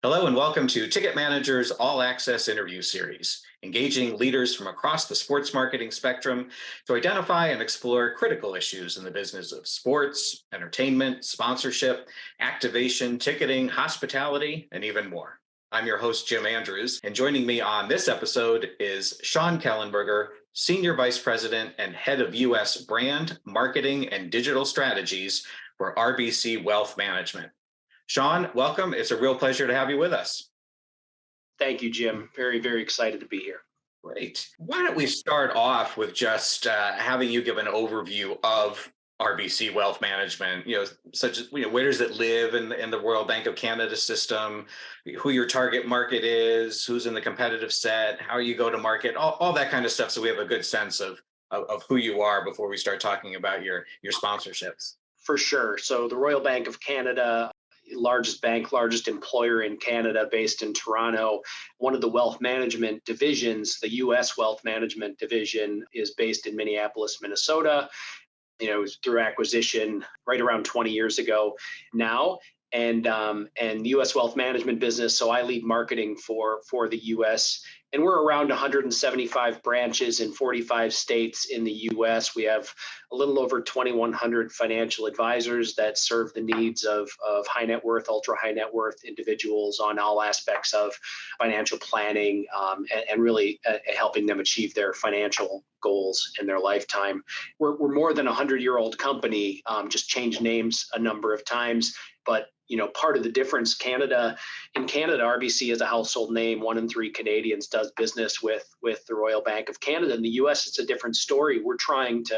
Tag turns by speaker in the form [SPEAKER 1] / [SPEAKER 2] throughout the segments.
[SPEAKER 1] Hello and welcome to Ticket Manager's All Access interview series, engaging leaders from across the sports marketing spectrum to identify and explore critical issues in the business of sports, entertainment, sponsorship, activation, ticketing, hospitality, and even more. I'm your host, Jim Andrews, and joining me on this episode is Sean Kellenberger, Senior Vice President and Head of U.S. Brand, Marketing, and Digital Strategies for RBC Wealth Management. Sean, welcome. It's a real pleasure to have you with us.
[SPEAKER 2] Thank you, Jim. Very, very excited to be here.
[SPEAKER 1] Great. Why don't we start off with just having you give an overview of RBC Wealth Management, such as, where does it live in the Royal Bank of Canada system, who your target market is, who's in the competitive set, how you go to market, all that kind of stuff. So we have a good sense of who you are before we start talking about your sponsorships.
[SPEAKER 2] For sure. So the Royal Bank of Canada, largest bank, largest employer in Canada, based in Toronto. One of the wealth management divisions, the U.S. Wealth Management Division, is based in Minneapolis, Minnesota. Through acquisition right around 20 years ago now, and U.S. Wealth Management business. So I lead marketing for the U.S. And we're around 175 branches in 45 states in the U.S. We have a little over 2,100 financial advisors that serve the needs of high net worth, ultra high net worth individuals on all aspects of financial planning and really helping them achieve their financial goals in their lifetime. We're more than a 100-year-old company, just changed names a number of times, but part of the difference, in Canada, RBC is a household name. 1 in 3 Canadians does business with the Royal Bank of Canada. In the U.S., it's a different story. We're trying to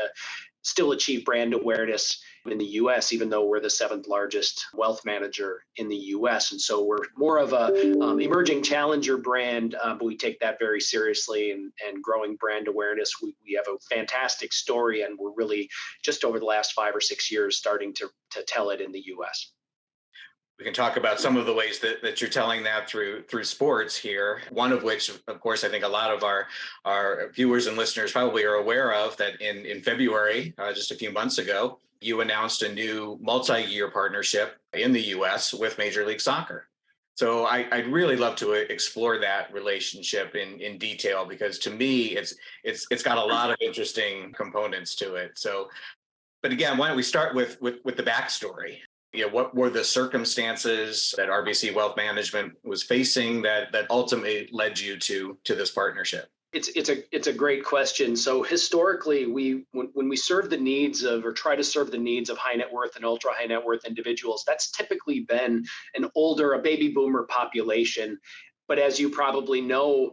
[SPEAKER 2] still achieve brand awareness in the U.S., even though we're the 7th largest wealth manager in the U.S. And so we're more of a emerging challenger brand, but we take that very seriously and growing brand awareness. We have a fantastic story, and we're really just over the last 5 or 6 years starting to tell it in the U.S.
[SPEAKER 1] We can talk about some of the ways that you're telling that through sports here. One of which, of course, I think a lot of our viewers and listeners probably are aware of, that in February, just a few months ago, you announced a new multi-year partnership in the U.S. with Major League Soccer. So I'd really love to explore that relationship in detail, because to me, it's got a lot of interesting components to it. So, but again, why don't we start with the backstory? What were the circumstances that RBC Wealth Management was facing that ultimately led you to this partnership?
[SPEAKER 2] It's a great question. So historically, when we serve the needs of, or try to serve the needs of, high net worth and ultra high net worth individuals, that's typically been a baby boomer population. But as you probably know,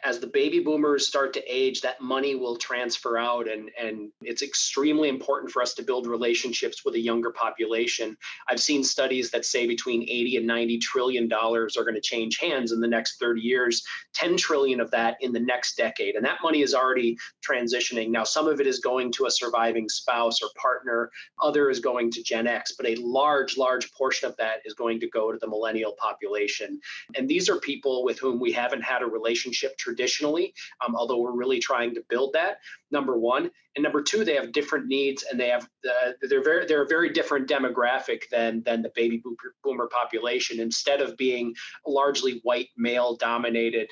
[SPEAKER 2] as the baby boomers start to age, that money will transfer out, and it's extremely important for us to build relationships with a younger population. I've seen studies that say between 80 and 90 trillion dollars are going to change hands in the next 30 years, 10 trillion of that in the next decade. And that money is already transitioning. Now, some of it is going to a surviving spouse or partner, other is going to Gen X, but a large portion of that is going to go to the millennial population. And these are people with whom we haven't had a relationship traditionally, although we're really trying to build that, number one. And number two, they have different needs, and they're a very different demographic than the baby boomer population. Instead of being a largely white male dominated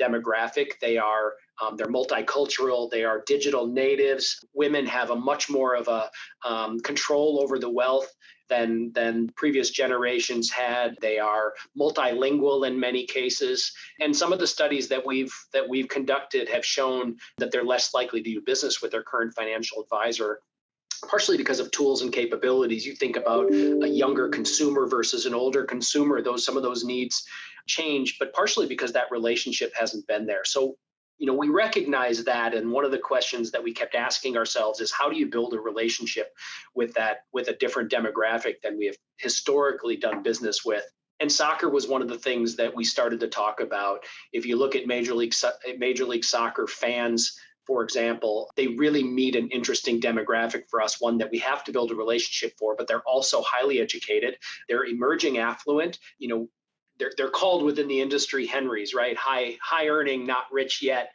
[SPEAKER 2] demographic, they're multicultural, they are digital natives. Women have a much more of a control over the wealth than previous generations had. They are multilingual in many cases. And some of the studies that we've conducted have shown that they're less likely to do business with their current financial advisor, partially because of tools and capabilities. You think about a younger consumer versus an older consumer, some of those needs change, but partially because that relationship hasn't been there. So we recognize that, and one of the questions that we kept asking ourselves is, how do you build a relationship with a different demographic than we have historically done business with? And soccer was one of the things that we started to talk about. If you look at Major League Soccer fans, for example, they really meet an interesting demographic for us, one that we have to build a relationship for, but they're also highly educated. They're emerging affluent. They're called within the industry Henrys, right? High earning, not rich yet.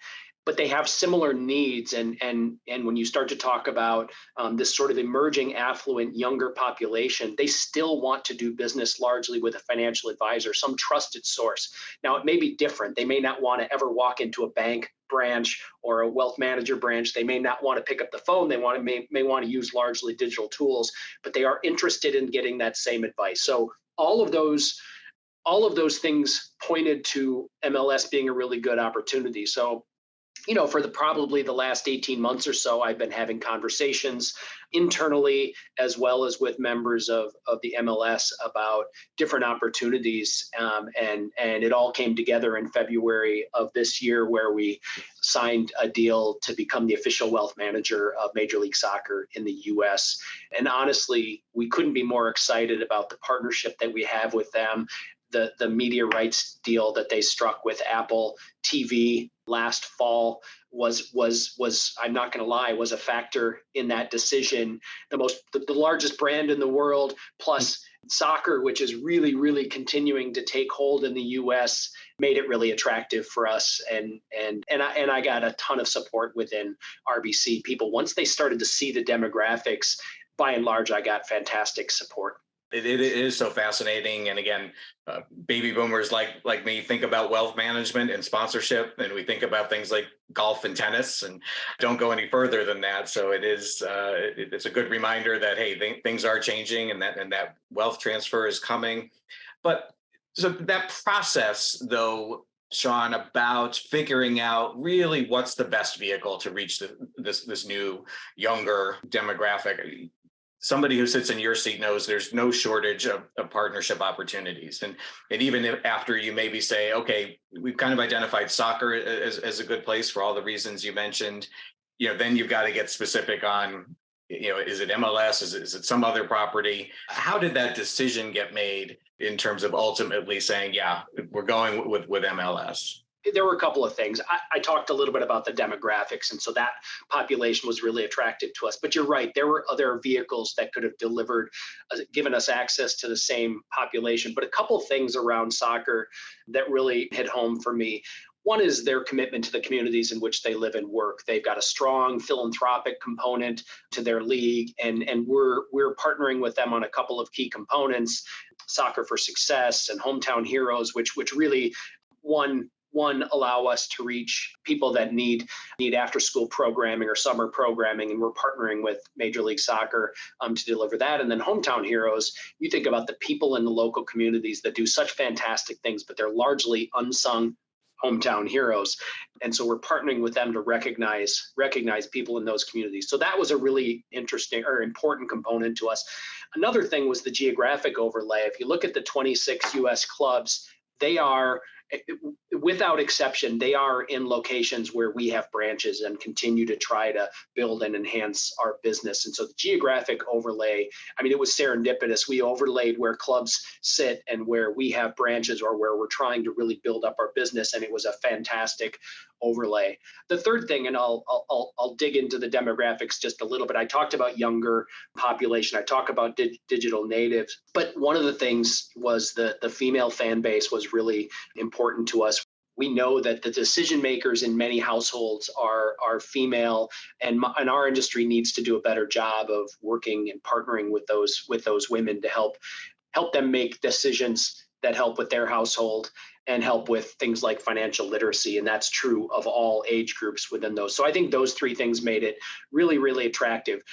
[SPEAKER 2] but they have similar needs. And when you start to talk about this sort of emerging affluent younger population, they still want to do business largely with a financial advisor, some trusted source. Now, it may be different. They may not want to ever walk into a bank branch or a wealth manager branch. They may not want to pick up the phone. They may want to use largely digital tools, but they are interested in getting that same advice. So all of those things pointed to MLS being a really good opportunity. So, for probably the last 18 months or so, I've been having conversations internally as well as with members of the MLS about different opportunities. And it all came together in February of this year, where we signed a deal to become the official wealth manager of Major League Soccer in the US. And honestly, we couldn't be more excited about the partnership that we have with them. The media rights deal that they struck with Apple TV last fall was I'm not going to lie, was a factor in that decision. The largest brand in the world, plus soccer, which is really, really continuing to take hold in the US, made it really attractive for us. And I got a ton of support within RBC people. Once they started to see the demographics, by and large, I got fantastic support.
[SPEAKER 1] It is so fascinating. And again, baby boomers like me think about wealth management and sponsorship, and we think about things like golf and tennis, and don't go any further than that. So it's a good reminder that, hey, things are changing, and that wealth transfer is coming. But so that process, though, Sean, about figuring out really what's the best vehicle to reach this new younger demographic. Somebody who sits in your seat knows there's no shortage of partnership opportunities. And even after you maybe say, okay, we've kind of identified soccer as a good place for all the reasons you mentioned, then you've got to get specific on, is it MLS? Is it some other property? How did that decision get made in terms of ultimately saying, yeah, we're going with MLS?
[SPEAKER 2] There were a couple of things. I talked a little bit about the demographics, and so that population was really attractive to us. But you're right, there were other vehicles that could have given us access to the same population. But a couple of things around soccer that really hit home for me. One is their commitment to the communities in which they live and work. They've got a strong philanthropic component to their league, and we're partnering with them on a couple of key components: Soccer for Success and Hometown Heroes, which really one, allow us to reach people that need after school programming or summer programming. And we're partnering with Major League Soccer to deliver that. And then Hometown Heroes, you think about the people in the local communities that do such fantastic things, but they're largely unsung hometown heroes. And so we're partnering with them to recognize people in those communities. So that was a really interesting or important component to us. Another thing was the geographic overlay. If you look at the 26 US clubs, they are, without exception, they are in locations where we have branches and continue to try to build and enhance our business. And so the geographic overlay, it was serendipitous. We overlaid where clubs sit and where we have branches or where we're trying to really build up our business. And it was a fantastic overlay. The third thing, and I'll dig into the demographics just a little bit. I talked about younger population. I talk about digital natives, but one of the things was the female fan base was really important to us. We know that the decision makers in many households are female, and our industry needs to do a better job of working and partnering with those women to help them make decisions that help with their household and help with things like financial literacy. And that's true of all age groups within those. So I think those three things made it really, really attractive.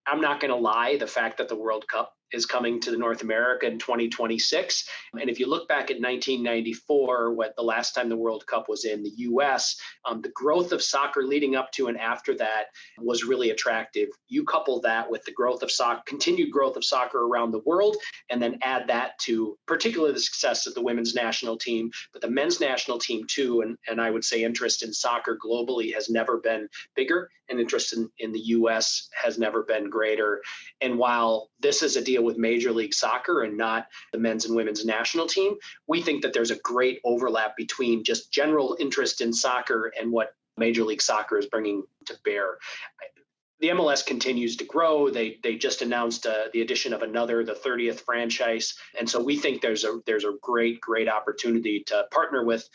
[SPEAKER 2] I'm not going to lie, the fact that the World Cup is coming to North America in 2026. And if you look back at 1994, the last time the World Cup was in the US, the growth of soccer leading up to and after that was really attractive. You couple that with the growth of continued growth of soccer around the world, and then add that to particularly the success of the women's national team, but the men's national team too. And I would say interest in soccer globally has never been bigger, and interest in the US has never been greater. And while this is a deal with Major League Soccer and not the men's and women's national team, we think that there's a great overlap between just general interest in soccer and what Major League Soccer is bringing to bear. the MLS continues to grow. They just announced the addition of the 30th franchise, and so we think there's a great opportunity to partner with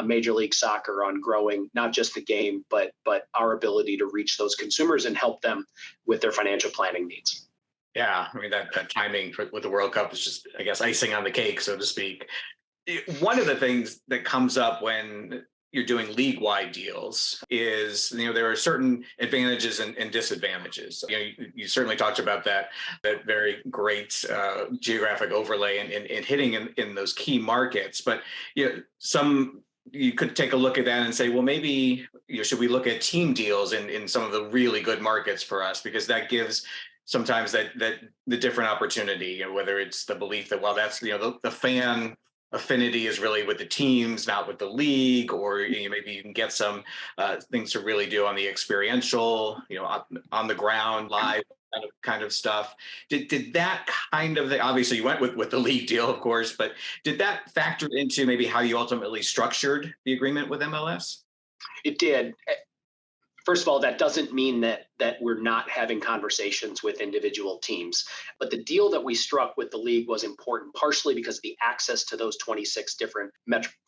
[SPEAKER 2] Major League Soccer on growing not just the game, but our ability to reach those consumers and help them with their financial planning needs.
[SPEAKER 1] Yeah, I mean that timing with the World Cup is just, I guess, icing on the cake, so to speak. One of the things that comes up when you're doing league-wide deals is, there are certain advantages and disadvantages. You certainly talked about that very great geographic overlay and hitting in those key markets. But you could take a look at that and say, well, maybe should we look at team deals in some of the really good markets for us, because that gives sometimes that the different opportunity, whether it's the belief that, well, that's the fan affinity is really with the teams, not with the league, or maybe you can get some things to really do on the experiential, on the ground, live kind of stuff. Did that kind of thing, obviously you went with the league deal, of course, but did that factor into maybe how you ultimately structured the agreement with MLS?
[SPEAKER 2] It did. First of all, that doesn't mean that we're not having conversations with individual teams. But the deal that we struck with the league was important, partially because of the access to those 26 different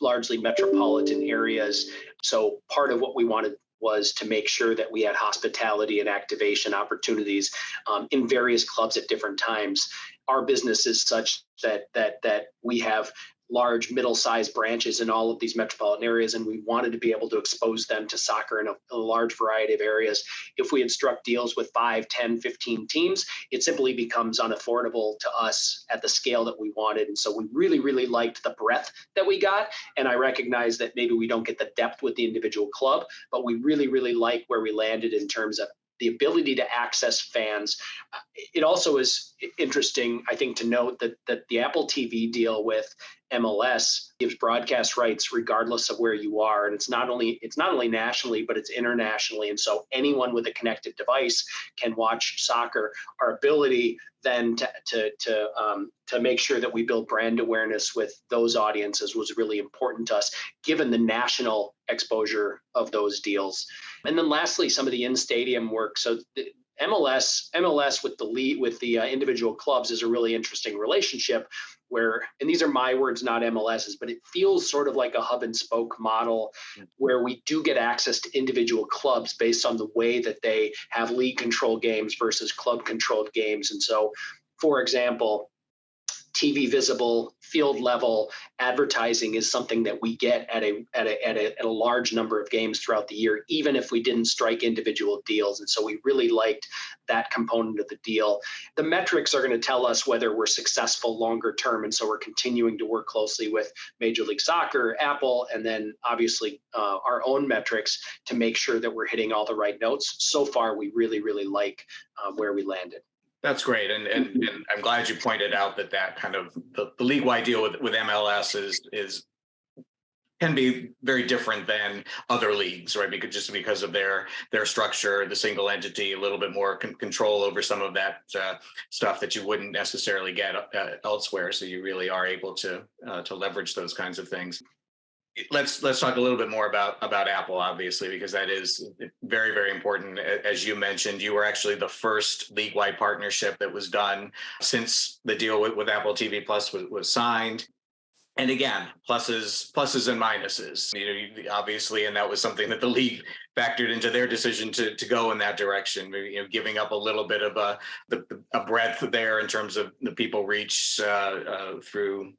[SPEAKER 2] largely metropolitan areas. So part of what we wanted was to make sure that we had hospitality and activation opportunities in various clubs at different times. Our business is such that we have large, middle-sized branches in all of these metropolitan areas, and we wanted to be able to expose them to soccer in a large variety of areas. If we had struck deals with 5, 10, 15 teams, it simply becomes unaffordable to us at the scale that we wanted. And so we really, really liked the breadth that we got. And I recognize that maybe we don't get the depth with the individual club, but we really, really like where we landed in terms of the ability to access fans. It also is interesting, I think, to note that the Apple TV deal with MLS gives broadcast rights regardless of where you are, and it's not only nationally, but it's internationally. And so anyone with a connected device can watch soccer. Our ability then to make sure that we build brand awareness with those audiences was really important to us, given the national exposure of those deals. And then lastly, some of the in-stadium work. So the MLS with the individual clubs is a really interesting relationship where, and these are my words, not MLS's, but it feels sort of like a hub and spoke model where we do get access to individual clubs based on the way that they have league controlled games versus club controlled games. And so, for example, TV visible, field level advertising is something that we get at a large number of games throughout the year, even if we didn't strike individual deals. And so we really liked that component of the deal. The metrics are going to tell us whether we're successful longer term. And so we're continuing to work closely with Major League Soccer, Apple, and then obviously our own metrics to make sure that we're hitting all the right notes. So far, we really, really like where we landed.
[SPEAKER 1] That's great, and I'm glad you pointed out that kind of the league-wide deal with MLS is can be very different than other leagues, right? Because of their structure, the single entity, a little bit more control over some of that stuff that you wouldn't necessarily get elsewhere. So you really are able to leverage those kinds of things. Let's talk a little bit more about Apple, obviously, because that is very, very important. As you mentioned, you were actually the first league-wide partnership that was done since the deal with Apple TV Plus was signed. And again, pluses and minuses, obviously, and that was something that the league factored into their decision to go in that direction, giving up a little bit of a breadth there in terms of the people reach through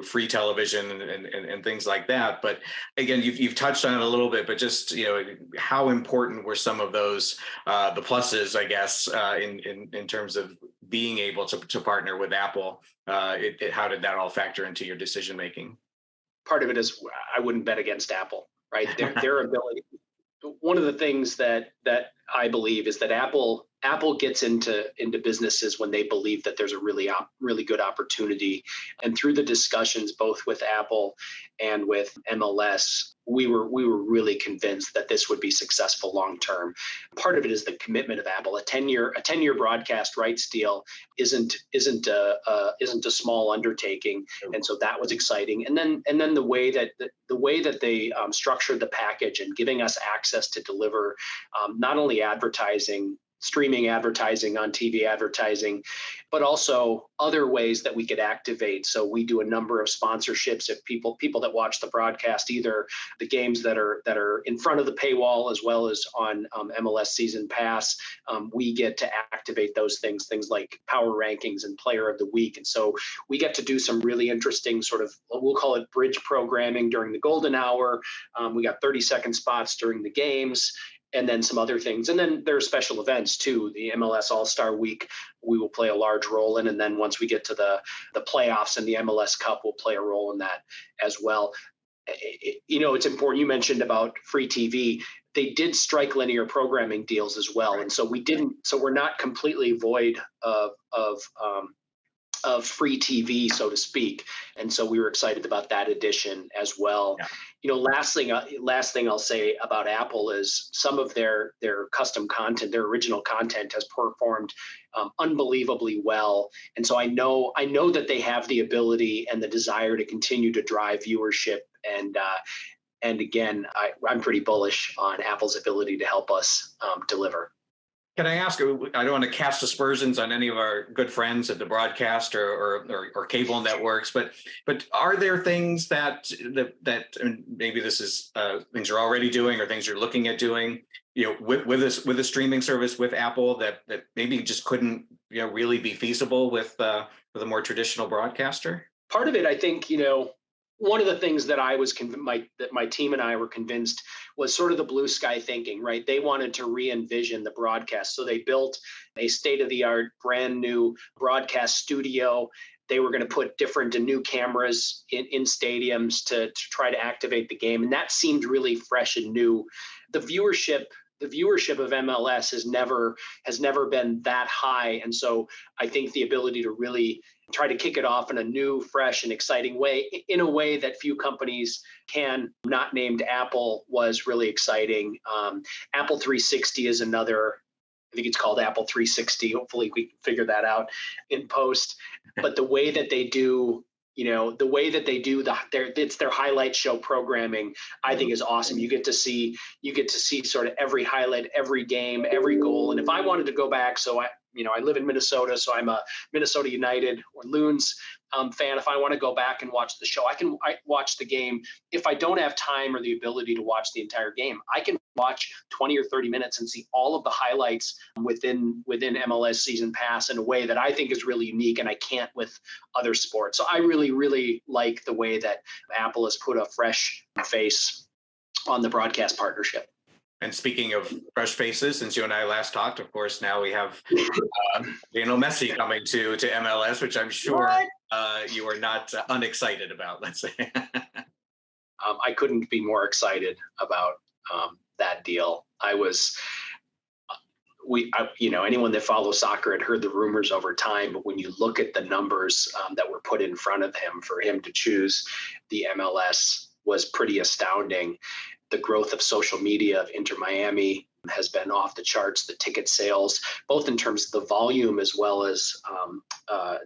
[SPEAKER 1] free television and things like that. But again, you've touched on it a little bit, but just, how important were some of those, the pluses, I guess, in terms of being able to partner with Apple? How did that all factor into your decision making?
[SPEAKER 2] Part of it is I wouldn't bet against Apple, right? Their ability. One of the things that I believe is that Apple gets into businesses when they believe that there's a really good opportunity. And through the discussions, both with Apple and with MLS, we were really convinced that this would be successful long term. Part of it is the commitment of Apple. A 10-year broadcast rights deal isn't a small undertaking, and so that was exciting. And then the way that they structured the package and giving us access to deliver not only advertising streaming advertising, on TV advertising, but also other ways that we could activate. So we do a number of sponsorships. If people that watch the broadcast, either the games that are in front of the paywall as well as on MLS Season Pass, we get to activate those things like power rankings and player of the week. And so we get to do some really interesting sort of, we'll call it bridge programming during the golden hour. We got 30-second spots during the games, and then some other things. And then there are special events too. The MLS All-Star Week, we will play a large role in. And then once we get to the playoffs and the MLS Cup, we'll play a role in that as well. It's important. You mentioned about free TV. They did strike linear programming deals as well. And so we're not completely void of free TV, so to speak. And so we were excited about that addition as well. Yeah. Last thing I'll say about Apple is some of their custom content, their original content has performed unbelievably well. And so I know that they have the ability and the desire to continue to drive viewership. And again, I'm pretty bullish on Apple's ability to help us deliver.
[SPEAKER 1] Can I ask, I don't want to cast aspersions on any of our good friends at the broadcast or cable networks, but are there things that maybe this is things you're already doing or things you're looking at doing, with a streaming service with Apple that maybe just couldn't really be feasible with a more traditional broadcaster?
[SPEAKER 2] Part of it, I think, one of the things that that my team and I were convinced was sort of the blue sky thinking, right? They wanted to re-envision the broadcast. So they built a state-of-the-art, brand new broadcast studio. They were going to put different and new cameras in stadiums to try to activate the game. And that seemed really fresh and new. The viewership of MLS has never been that high. And so I think the ability to really try to kick it off in a new, fresh, and exciting way, in a way that few companies can, not named Apple, was really exciting. Apple 360 is another. I think it's called Apple 360. Hopefully we can figure that out in post. But the way that they do, it's their highlight show programming, I think is awesome. You get to see sort of every highlight, every game, every goal. And if I wanted to go back, so I live in Minnesota, so I'm a Minnesota United or Loons fan. If I want to go back and watch the show, I watch the game. If I don't have time or the ability to watch the entire game, I can watch 20 or 30 minutes and see all of the highlights within MLS Season Pass in a way that I think is really unique, and I can't with other sports. So I really, really like the way that Apple has put a fresh face on the broadcast partnership.
[SPEAKER 1] And speaking of fresh faces, since you and I last talked, of course, now we have Lionel Messi coming to MLS, which I'm sure you are not unexcited about, let's say.
[SPEAKER 2] I couldn't be more excited about that deal. Anyone that follows soccer had heard the rumors over time, but when you look at the numbers that were put in front of him for him to choose the MLS was pretty astounding. The growth of social media of Inter Miami has been off the charts. The ticket sales, both in terms of the volume as well as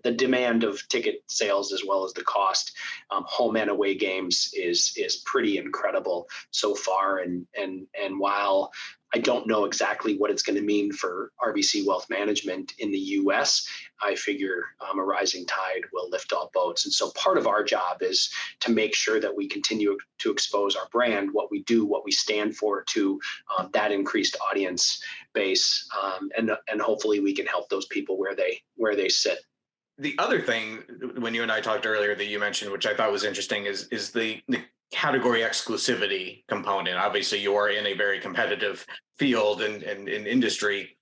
[SPEAKER 2] the demand of ticket sales, as well as the cost, home and away games is pretty incredible so far. And while I don't know exactly what it's going to mean for RBC Wealth Management in the U.S., I figure a rising tide will lift all boats. And so part of our job is to make sure that we continue to expose our brand, what we do, what we stand for, to that increased audience base, and hopefully we can help those people where they sit.
[SPEAKER 1] The other thing, when you and I talked earlier, that you mentioned, which I thought was interesting, is the category exclusivity component. Obviously, you are in a very competitive field and industry.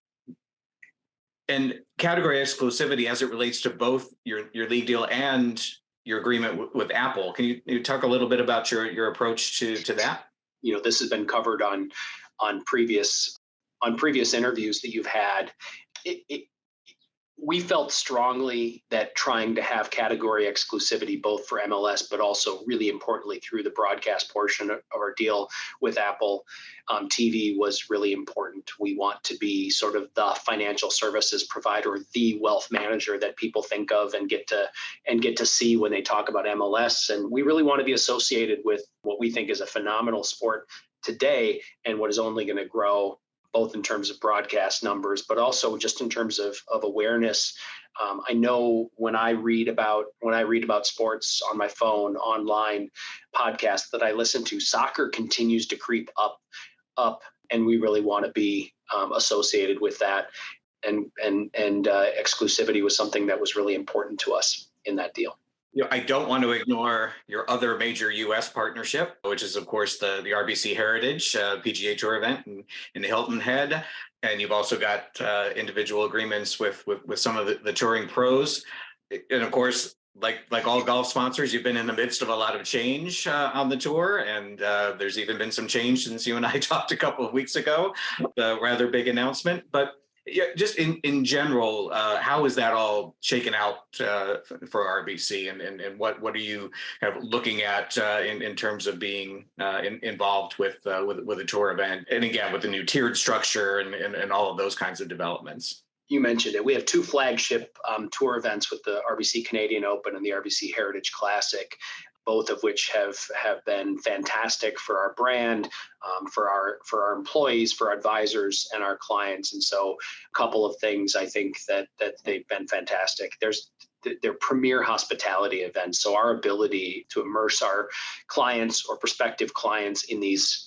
[SPEAKER 1] And category exclusivity as it relates to both your league deal and your agreement with Apple. Can you talk a little bit about your approach to that?
[SPEAKER 2] This has been covered on previous interviews that you've had. We felt strongly that trying to have category exclusivity both for MLS, but also really importantly through the broadcast portion of our deal with Apple TV was really important. We want to be sort of the financial services provider, the wealth manager that people think of and get to see when they talk about MLS. And we really want to be associated with what we think is a phenomenal sport today and what is only going to grow both in terms of broadcast numbers, but also just in terms of awareness. I know when I read about sports on my phone, online, podcasts that I listen to, soccer continues to creep up, and we really want to be associated with that. And exclusivity was something that was really important to us in that deal.
[SPEAKER 1] I don't want to ignore your other major U.S. partnership, which is, of course, the RBC Heritage PGA Tour event in Hilton Head. And you've also got individual agreements with some of the touring pros. And of course, like all golf sponsors, you've been in the midst of a lot of change on the tour. And there's even been some change since you and I talked a couple of weeks ago, a rather big announcement. But yeah, just in general, how is that all shaken out for RBC, and what are you kind of looking at in terms of being involved with a tour event, and again with the new tiered structure and all of those kinds of developments?
[SPEAKER 2] You mentioned it. We have two flagship tour events with the RBC Canadian Open and the RBC Heritage Classic, both of which have been fantastic for our brand, for our employees, for our advisors, and our clients. And so, a couple of things I think that they've been fantastic. They're premier hospitality events, so our ability to immerse our clients or prospective clients in these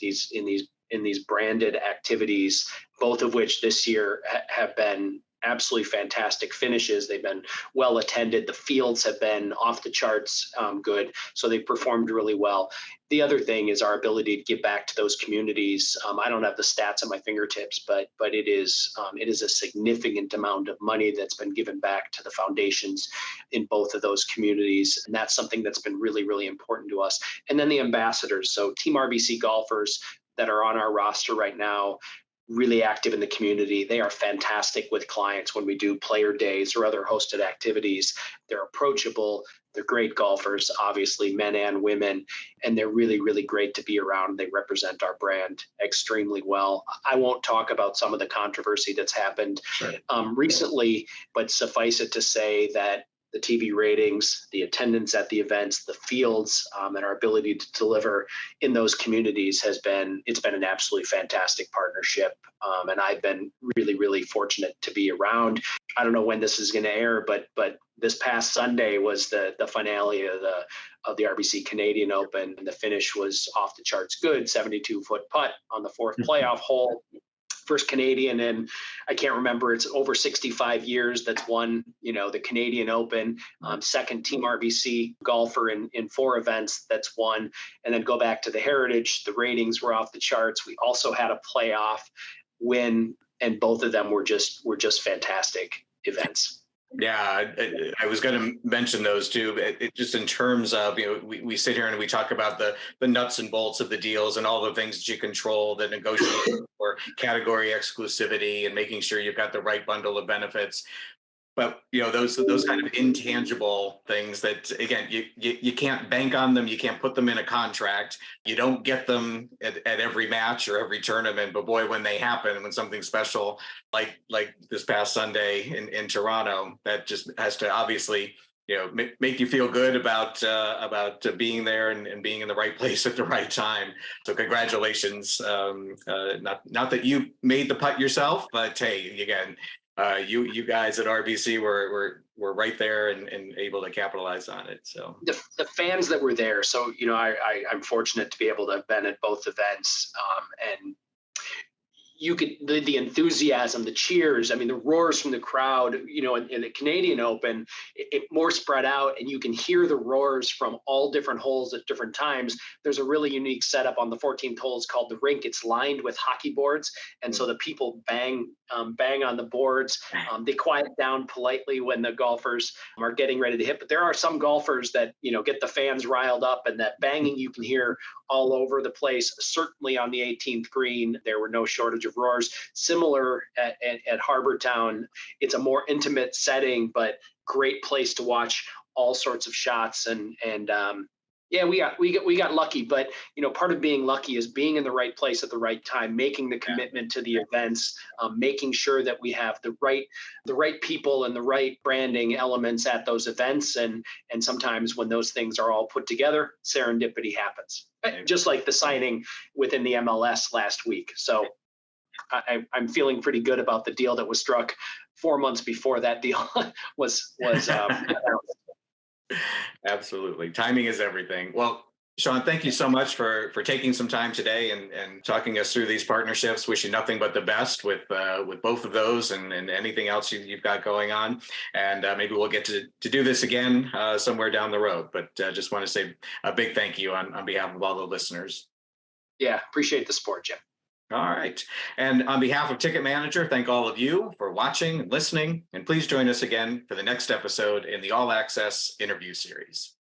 [SPEAKER 2] branded activities, both of which this year have been absolutely fantastic finishes. They've been well attended. The fields have been off the charts good. So they performed really well. The other thing is our ability to give back to those communities. I don't have the stats at my fingertips, but it is a significant amount of money that's been given back to the foundations in both of those communities. And that's something that's been really, really important to us. And then the ambassadors. So Team RBC golfers that are on our roster right now, really active in the community. They are fantastic with clients when we do player days or other hosted activities. They're approachable. They're great golfers, obviously, men and women, and they're really, really great to be around. They represent our brand extremely well. I won't talk about some of the controversy that's happened recently, but suffice it to say that the TV ratings, the attendance at the events, the fields, and our ability to deliver in those communities it's been an absolutely fantastic partnership. And I've been really, really fortunate to be around. I don't know when this is going to air, but this past Sunday was the finale of the RBC Canadian Open, and the finish was off the charts good, 72-foot putt on the fourth playoff hole. First Canadian, and I can't remember, it's over 65 years that's won, the Canadian Open. Second Team RBC golfer in 4 events that's won. And then go back to the Heritage, the ratings were off the charts. We also had a playoff win, and both of them were just fantastic events.
[SPEAKER 1] Yeah, I was going to mention those too. Just in terms of, we sit here and we talk about the nuts and bolts of the deals and all the things that you control, the negotiation for category exclusivity and making sure you've got the right bundle of benefits. But those kind of intangible things that, again, you can't bank on them. You can't put them in a contract. You don't get them at every match or every tournament. But boy, when they happen, when something special like this past Sunday in Toronto, that just has to obviously make you feel good about being there and being in the right place at the right time. So congratulations. Not that you made the putt yourself, but hey, again. You guys at RBC were right there and able to capitalize on it. So
[SPEAKER 2] the fans that were there. So I'm fortunate to be able to have been at both events, and you could the enthusiasm, the cheers. I mean, the roars from the crowd. In the Canadian Open, it more spread out, and you can hear the roars from all different holes at different times. There's a really unique setup on the 14th hole. It's called the rink. It's lined with hockey boards, and so the people bang on the boards. They quiet down politely when the golfers are getting ready to hit. But there are some golfers that get the fans riled up, and that banging you can hear all over the place. Certainly on the 18th green, there were no shortage of roars. Similar at Harbour Town, it's a more intimate setting, but great place to watch all sorts of shots. Yeah, we got lucky, but part of being lucky is being in the right place at the right time, making the commitment to the events, making sure that we have the right people and the right branding elements at those events, and sometimes when those things are all put together, serendipity happens. Just like the signing within the MLS last week. So I'm feeling pretty good about the deal that was struck 4 months before that deal was announced.
[SPEAKER 1] Absolutely. Timing is everything. Well, Sean, thank you so much for taking some time today and talking us through these partnerships. Wish you nothing but the best with both of those and anything else you've got going on. And maybe we'll get to do this again somewhere down the road. But just want to say a big thank you on behalf of all the listeners.
[SPEAKER 2] Yeah, appreciate the support, Jim.
[SPEAKER 1] All right. And on behalf of Ticket Manager, thank all of you for watching and listening. And please join us again for the next episode in the All Access interview series.